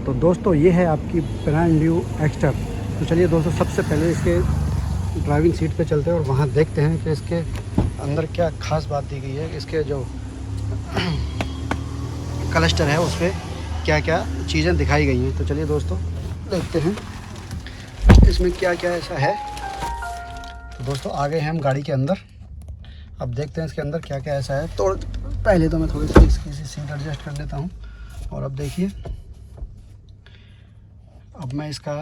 तो दोस्तों ये है आपकी ब्रांड न्यू एक्स्टर। तो चलिए दोस्तों सबसे पहले इसके ड्राइविंग सीट पे चलते हैं और वहाँ देखते हैं कि इसके अंदर क्या खास बात दी गई है। इसके जो क्लस्टर है उस पर क्या क्या चीज़ें दिखाई गई हैं। तो चलिए दोस्तों देखते हैं इसमें क्या क्या ऐसा है। तो दोस्तों आ गए हैं हम गाड़ी के अंदर। अब देखते हैं इसके अंदर क्या क्या ऐसा है। तो पहले तो मैं थोड़ी सी इसकी सीट एडजस्ट कर लेता हूँ। और अब देखिए, अब मैं इसका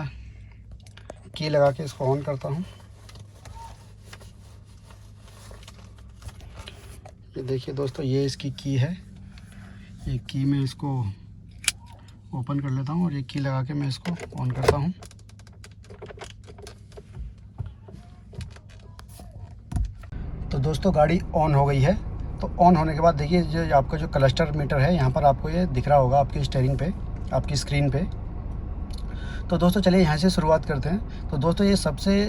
की लगा के इसको ऑन करता हूँ। ये देखिए दोस्तों, ये इसकी की है। ये की मैं इसको ओपन कर लेता हूँ और ये की लगा के मैं इसको ऑन करता हूँ। तो दोस्तों गाड़ी ऑन हो गई है। तो ऑन होने के बाद देखिए जो आपका जो क्लस्टर मीटर है यहाँ पर आपको ये दिख रहा होगा आपकी स्टीयरिंग पे, आपकी स्क्रीन पे। तो दोस्तों चलिए यहाँ से शुरुआत करते हैं। तो दोस्तों ये सबसे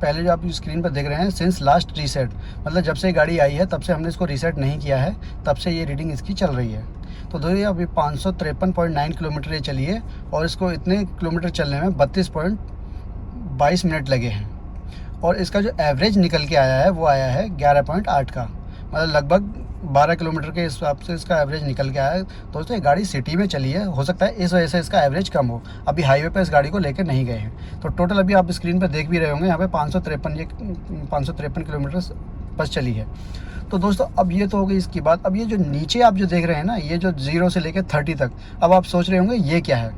पहले जो आप स्क्रीन पर देख रहे हैं सिंस लास्ट रीसेट, मतलब जब से गाड़ी आई है तब से हमने इसको रीसेट नहीं किया है, तब से ये रीडिंग इसकी चल रही है। तो दोस्तों अभी 553.9 किलोमीटर ये चली है और इसको इतने किलोमीटर चलने में 32.22 मिनट लगे हैं। और इसका जो एवरेज निकल के आया है वो आया है 11.8 का, मतलब लगभग 12 किलोमीटर के हिसाब से इसका एवरेज निकल के आया है। दोस्तों ये गाड़ी सिटी में चली है, हो सकता है इस वजह से इसका एवरेज कम हो। अभी हाईवे पे इस गाड़ी को लेकर नहीं गए हैं। तो टोटल अभी आप स्क्रीन पे देख भी रहे होंगे यहाँ पे 553 किलोमीटर बस चली है। तो दोस्तों अब ये तो हो गई इसकी बात। अब ये जो नीचे आप जो देख रहे हैं ना, ये जो 0 से लेकर 30 तक, अब आप सोच रहे होंगे ये क्या है।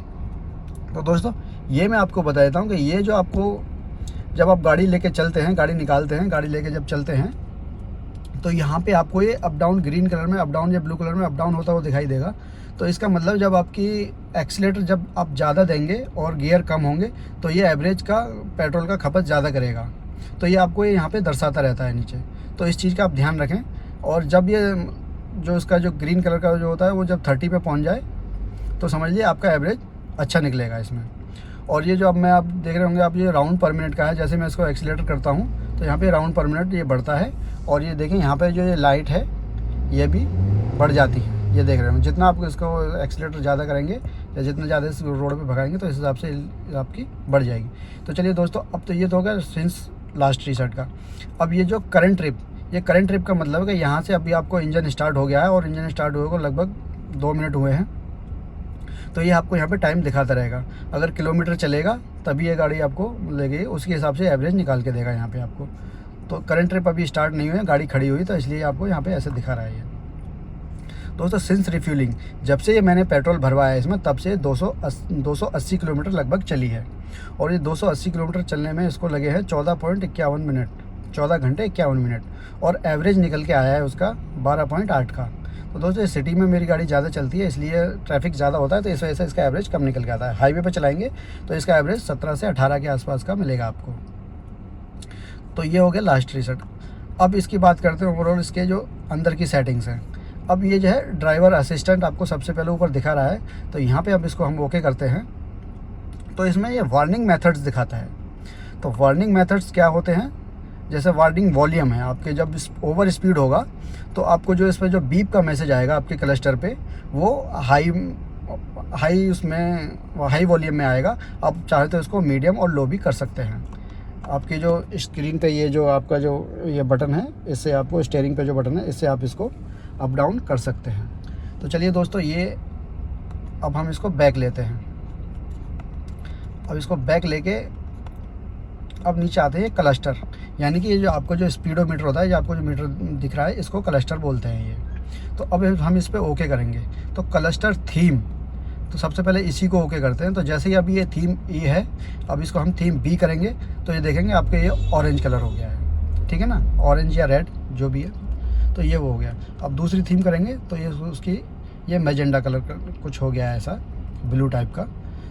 तो दोस्तों ये मैं आपको बता देता हूँ कि ये जो आपको जब आप गाड़ी लेके चलते हैं, गाड़ी निकालते हैं, गाड़ी लेके जब चलते हैं तो यहाँ पे आपको ये अप डाउन ग्रीन कलर में अप डाउन या ब्लू कलर में अप डाउन होता हुआ दिखाई देगा। तो इसका मतलब जब आपकी एक्सीलेटर जब आप ज़्यादा देंगे और गियर कम होंगे तो ये एवरेज का पेट्रोल का खपत ज़्यादा करेगा। तो ये आपको यहाँ पे दर्शाता रहता है नीचे। तो इस चीज़ का आप ध्यान रखें। और जब ये जो इसका जो ग्रीन कलर का जो होता है वो जब 30 पे पहुँच जाए तो समझ लीजिए आपका एवरेज अच्छा निकलेगा इसमें। और ये जो अब मैं आप देख रहे होंगे आप, ये राउंड पर मिनट का है। जैसे मैं इसको एक्सीलेटर करता हूँ तो यहाँ पे राउंड पर मिनट ये बढ़ता है। और ये देखें यहाँ पे जो ये लाइट है ये भी बढ़ जाती है। ये देख रहे हो, जितना आप इसको एक्सीलेटर ज़्यादा करेंगे या जितना ज़्यादा इस रोड पे भगाएंगे तो इस हिसाब से आपकी बढ़ जाएगी। तो चलिए दोस्तों अब तो ये तो हो गया सिंस लास्ट रीसेट का। अब ये जो करंट ट्रिप, ये करंट ट्रिप का मतलब है कि यहाँ से अभी आपको इंजन स्टार्ट हो गया है और इंजन स्टार्ट हुए को लगभग 2 मिनट हुए हैं। तो ये आपको यहाँ पे टाइम दिखाता रहेगा। अगर किलोमीटर चलेगा तभी ये गाड़ी आपको लेगी, उसके हिसाब से एवरेज निकाल के देगा यहाँ पे आपको। तो करंट ट्रिप अभी स्टार्ट नहीं हुई है, गाड़ी खड़ी हुई, तो इसलिए आपको यहाँ पे ऐसे दिखा रहा है ये। दोस्तों सिंस रिफ्यूलिंग, जब से ये मैंने पेट्रोल भरवाया है इसमें तब से 280 किलोमीटर लगभग चली है। और ये 280 किलोमीटर चलने में इसको लगे हैं 14.51 मिनट, 14 घंटे 51 मिनट। और एवरेज निकल के आया है उसका 12.8 का। तो दोस्तों इस सिटी में मेरी गाड़ी ज़्यादा चलती है इसलिए ट्रैफिक ज़्यादा होता है, तो इस वजह से इसका एवरेज कम निकल के आता है। हाईवे पे चलाएंगे तो इसका एवरेज 17 से 18 के आसपास का मिलेगा आपको। तो ये हो गया लास्ट रीसेट। अब इसकी बात करते हैं ओवरऑल इसके जो अंदर की सेटिंग्स हैं। अब ये जो है ड्राइवर असिस्टेंट आपको सबसे पहले ऊपर दिखा रहा है। तो यहाँ पे अब इसको हम ओके करते हैं तो इसमें ये वार्निंग मेथड्स दिखाता है। तो वार्निंग मेथड्स क्या होते हैं, जैसे वार्निंग वॉल्यूम है आपके, जब ओवर स्पीड होगा तो आपको जो इस पर जो बीप का मैसेज आएगा आपके क्लस्टर पे वो हाई उसमें हाई वॉल्यूम में आएगा। आप चाहे तो इसको मीडियम और लो भी कर सकते हैं। आपकी जो स्क्रीन पे ये जो आपका जो ये बटन है, इससे आपको स्टीयरिंग पे जो बटन है इससे आप इसको अप डाउन कर सकते हैं। तो चलिए दोस्तों ये अब हम इसको बैक लेते हैं। अब इसको बैक लेके अब नीचे आते हैं क्लस्टर, यानी कि ये जो आपको जो स्पीडोमीटर होता है, जो आपको जो मीटर दिख रहा है इसको क्लस्टर बोलते हैं ये। तो अब हम इस पर ओके करेंगे। तो क्लस्टर थीम, तो सबसे पहले इसी को ओके करते हैं। तो जैसे ही अभी ये थीम ई है, अब इसको हम थीम बी करेंगे तो ये देखेंगे आपके ये ऑरेंज कलर हो गया है, ठीक है ना, ऑरेंज या रेड जो भी है। तो ये वो हो गया। अब दूसरी थीम करेंगे तो ये उसकी ये मैजेंडा कलर का कुछ हो गया है ऐसा ब्लू टाइप का।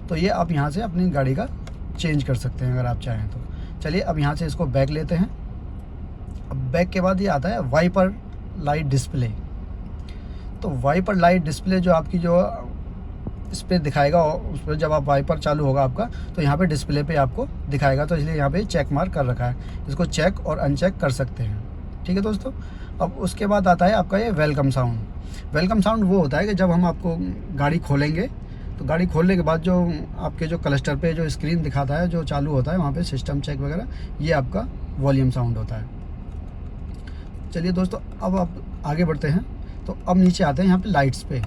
तो ये आप यहाँ से अपनी गाड़ी का चेंज कर सकते हैं अगर आप चाहें तो। चलिए अब यहाँ से इसको बैक लेते हैं। अब बैक के बाद ये आता है वाइपर लाइट डिस्प्ले। तो वाइपर लाइट डिस्प्ले जो आपकी जो इस पर दिखाएगा, उस पर जब आप वाइपर चालू होगा आपका तो यहाँ पे डिस्प्ले पे आपको दिखाएगा। तो इसलिए यहाँ पे चेक मार्क कर रखा है, इसको चेक और अनचेक कर सकते हैं, ठीक है दोस्तों। अब उसके बाद आता है आपका ये वेलकम साउंड। वेलकम साउंड वो होता है कि जब हम आपको गाड़ी खोलेंगे तो गाड़ी खोलने के बाद जो आपके जो क्लस्टर पे जो स्क्रीन दिखाता है, जो चालू होता है वहाँ पे सिस्टम चेक वगैरह, ये आपका वॉल्यूम साउंड होता है। चलिए दोस्तों, अब आप आगे बढ़ते हैं। तो अब नीचे आते हैं यहाँ पे लाइट्स पे।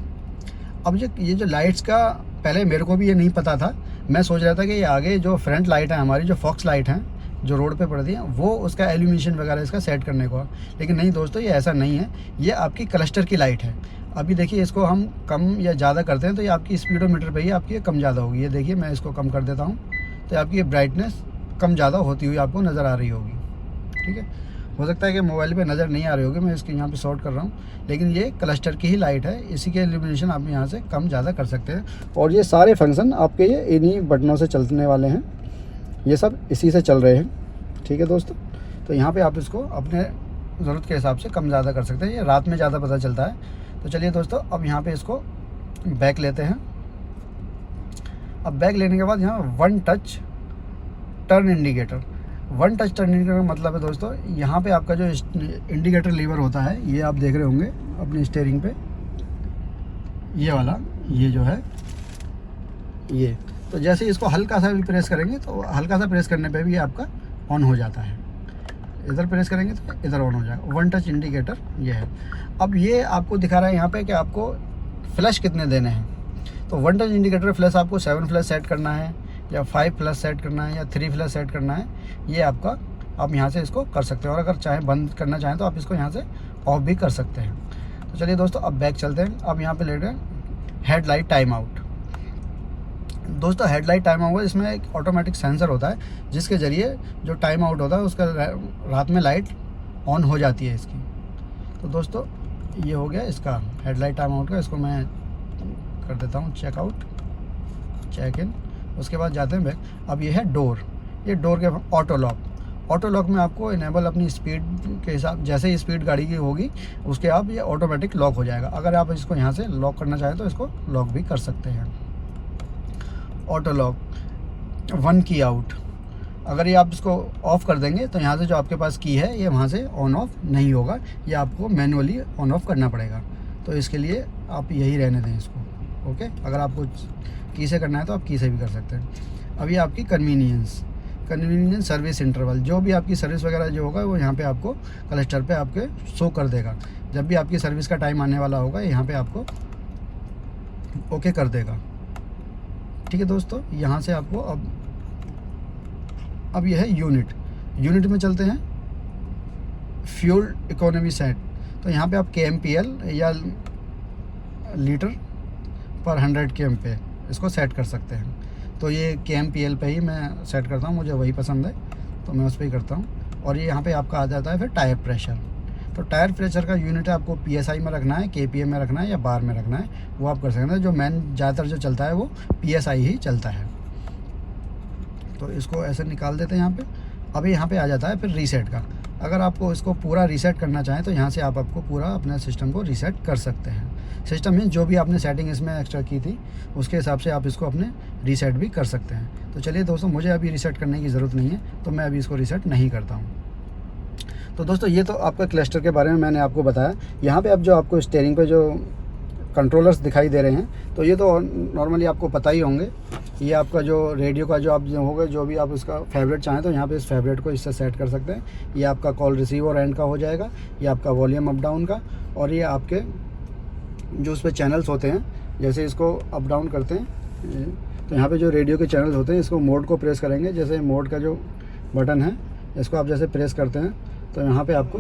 अब ये जो लाइट्स का, पहले मेरे को भी ये नहीं पता था। मैं सोच रहा था कि ये आगे जो फ्रंट लाइट है हमारी, जो फॉक्स लाइट हैं जो रोड पे पड़ती हैं, वो उसका एल्यूमिनेशन वगैरह इसका सेट करने को। लेकिन नहीं दोस्तों, ये ऐसा नहीं है, ये आपकी क्लस्टर की लाइट है। अभी देखिए, इसको हम कम या ज़्यादा करते हैं तो ये आपकी स्पीडोमीटर पे ही आपकी कम ज़्यादा होगी। ये देखिए, मैं इसको कम कर देता हूँ तो आपकी ब्राइटनेस कम ज़्यादा होती हुई आपको नज़र आ रही होगी। ठीक है, हो सकता है कि मोबाइल पे नज़र नहीं आ रही होगी, मैं इसके यहाँ पे शॉर्ट कर रहा हूँ, लेकिन ये क्लस्टर की ही लाइट है। इसी के इल्यूमिनेशन आप यहाँ से कम ज़्यादा कर सकते हैं। और ये सारे फंक्शन आपके ये इन्हीं बटनों से चलने वाले हैं, ये सब इसी से चल रहे हैं। ठीक है दोस्तों, तो यहाँ पे आप इसको अपने ज़रूरत के हिसाब से कम ज़्यादा कर सकते हैं। ये रात में ज़्यादा पता चलता है। तो चलिए दोस्तों, अब यहाँ पे इसको बैक लेते हैं। अब बैक लेने के बाद यहाँ वन टच टर्न इंडिकेटर का मतलब है दोस्तों, यहाँ पे आपका जो इंडिकेटर लीवर होता है, ये आप देख रहे होंगे अपनी स्टीयरिंग पे, ये वाला, ये जो है ये, तो जैसे इसको हल्का सा भी प्रेस करेंगे तो हल्का सा प्रेस करने पे भी ये आपका ऑन हो जाता है। इधर प्रेस करेंगे तो इधर ऑन हो जाएगा। वन टच इंडिकेटर ये है। अब ये आपको दिखा रहा है यहाँ पे कि आपको फ्लैश कितने देने हैं। तो वन टच इंडिकेटर फ्लैश आपको 7 फ्लैश सेट करना है या 5 फ्लैश सेट करना है या 3 फ्लैश सेट करना है, ये आपका, आप यहाँ से इसको कर सकते हैं। और अगर चाहे बंद करना चाहें तो आप इसको यहाँ से ऑफ भी कर सकते हैं। तो चलिए दोस्तों, अब बैक चलते हैं। अब यहाँ पे लेते हैं हेडलाइट टाइम आउट। दोस्तों, हेडलाइट टाइम आउट, इसमें एक ऑटोमेटिक सेंसर होता है जिसके ज़रिए जो टाइम आउट होता है उसका रात में लाइट ऑन हो जाती है इसकी। तो दोस्तों, ये हो गया इसका हेडलाइट टाइम आउट का। इसको मैं कर देता हूँ चेकआउट, चेक इन। उसके बाद जाते हैं बैक। अब ये है डोर, ये डोर के ऑटो लॉक में आपको इनेबल अपनी स्पीड के हिसाब, जैसे ही स्पीड गाड़ी की होगी उसके आप ये ऑटोमेटिक लॉक हो जाएगा। अगर आप इसको यहाँ से लॉक करना चाहें तो इसको लॉक भी कर सकते हैं। ऑटो लॉक, वन की आउट, अगर ये आप इसको ऑफ़ कर देंगे तो यहाँ से जो आपके पास की है ये वहाँ से ऑन ऑफ नहीं होगा, ये आपको मैनुअली ऑन ऑफ करना पड़ेगा। तो इसके लिए आप यही रहने दें इसको। ओके, अगर आपको की से करना है तो आप की से भी कर सकते हैं। अब ये आपकी कन्वीनियंस सर्विस इंटरवल, जो भी आपकी सर्विस वगैरह जो होगा वो यहाँ पे आपको क्लस्टर पे आपके शो कर देगा। जब भी आपकी सर्विस का टाइम आने वाला होगा यहाँ पे आपको ओके कर देगा। ठीक है दोस्तों, यहाँ से आपको अब ये है यूनिट में चलते हैं। फ्यूल इकोनॉमी सेट, तो यहाँ पे आप kmpl या लीटर पर 100 km पे इसको सेट कर सकते हैं। तो ये kmpl पे ही मैं सेट करता हूँ, मुझे वही पसंद है तो मैं उस पर ही करता हूँ। और ये यहाँ पे आपका आ जाता है फिर टायर प्रेशर। तो टायर प्रेशर का यूनिट है आपको PSI में रखना है, kpm में रखना है या बार में रखना है, वो आप कर सकते हैं। जो मेन ज़्यादातर जो चलता है वो PSI ही चलता है। तो इसको ऐसे निकाल देते हैं यहाँ पे। अभी यहाँ पे आ जाता है फिर रीसेट का। अगर आपको इसको पूरा रीसेट करना चाहें तो यहाँ से आपको पूरा अपने सिस्टम को रीसेट कर सकते हैं। सिस्टम में जो भी आपने सेटिंग इसमें एक्स्ट्रा की थी उसके हिसाब से आप इसको अपने रीसेट भी कर सकते हैं। तो चलिए दोस्तों, मुझे अभी रीसेट करने की ज़रूरत नहीं है तो मैं अभी इसको रीसेट नहीं करता हूँ। तो दोस्तों, ये तो आपका क्लस्टर के बारे में मैंने आपको बताया। यहाँ पे अब जो आपको स्टीयरिंग पे जो कंट्रोलर्स दिखाई दे रहे हैं तो ये तो नॉर्मली आपको पता ही होंगे। ये आपका जो रेडियो का जो आप जो होगा, जो भी आप उसका फेवरेट चाहें तो यहाँ पे इस फेवरेट को इससे सेट कर सकते हैं। ये आपका कॉल रिसीव और एंड का हो जाएगा, ये आपका वॉल्यूम अप डाउन का, और ये आपके जो उस पर चैनल्स होते हैं, जैसे इसको अप डाउन करते हैं तो यहाँ पे जो रेडियो के चैनल्स होते हैं, इसको मोड को प्रेस करेंगे। जैसे मोड का जो बटन है इसको आप जैसे प्रेस करते हैं तो यहाँ पे आपको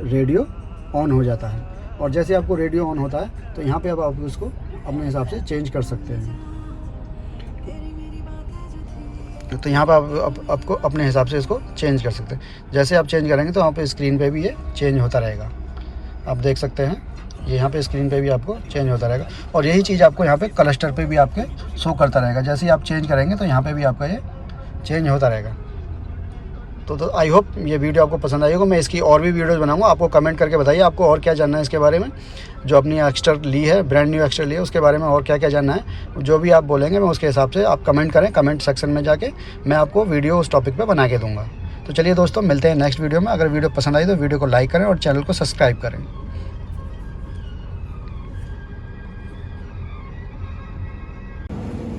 रेडियो ऑन हो जाता है। और जैसे आपको रेडियो ऑन होता है तो यहाँ पे अब आप उसको अपने हिसाब से चेंज कर सकते हैं। तो यहाँ पर आपको अपने हिसाब से इसको चेंज कर सकते हैं। जैसे आप चेंज करेंगे तो वहाँ पे स्क्रीन पे भी ये चेंज होता रहेगा। आप देख सकते हैं ये यहाँ पे स्क्रीन पे भी आपको चेंज होता रहेगा। और यही चीज़ आपको यहाँ पे क्लस्टर पे भी आपके शो करता रहेगा। जैसे ही आप चेंज करेंगे तो यहाँ पे भी आपका ये चेंज होता रहेगा। तो आई होप ये वीडियो आपको पसंद आई होगा। मैं इसकी और भी वीडियोज़ बनाऊँगा, आपको कमेंट करके बताइए आपको और क्या जानना है इसके बारे में। जो अपनी एक्स्टर ली है, ब्रांड न्यू एक्स्टर ली है, उसके बारे में और क्या क्या जानना है, जो भी आप बोलेंगे मैं उसके हिसाब से आप कमेंट करें। कमेंट सेक्शन में जाके मैं आपको वीडियो उस टॉपिक पे बना के दूंगा। तो चलिए दोस्तों, मिलते हैं नेक्स्ट वीडियो में। अगर वीडियो पसंद आई तो वीडियो को लाइक करें और चैनल को सब्सक्राइब करें।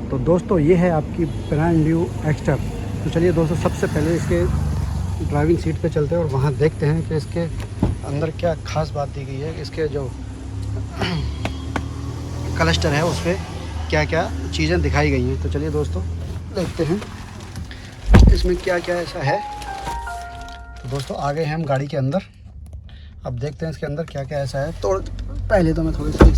तो दोस्तों ये है आपकी ब्रांड न्यू एक्स्टर। तो चलिए दोस्तों सबसे पहले इसके ड्राइविंग सीट पे चलते हैं और वहाँ देखते हैं कि इसके अंदर क्या ख़ास बात दी गई है। इसके जो क्लस्टर है उस पर क्या क्या चीज़ें दिखाई गई हैं। तो चलिए दोस्तों देखते हैं इसमें क्या क्या ऐसा है। तो दोस्तों आ गए हैं हम गाड़ी के अंदर। अब देखते हैं इसके अंदर क्या क्या ऐसा है। तो पहले तो मैं थोड़ी सी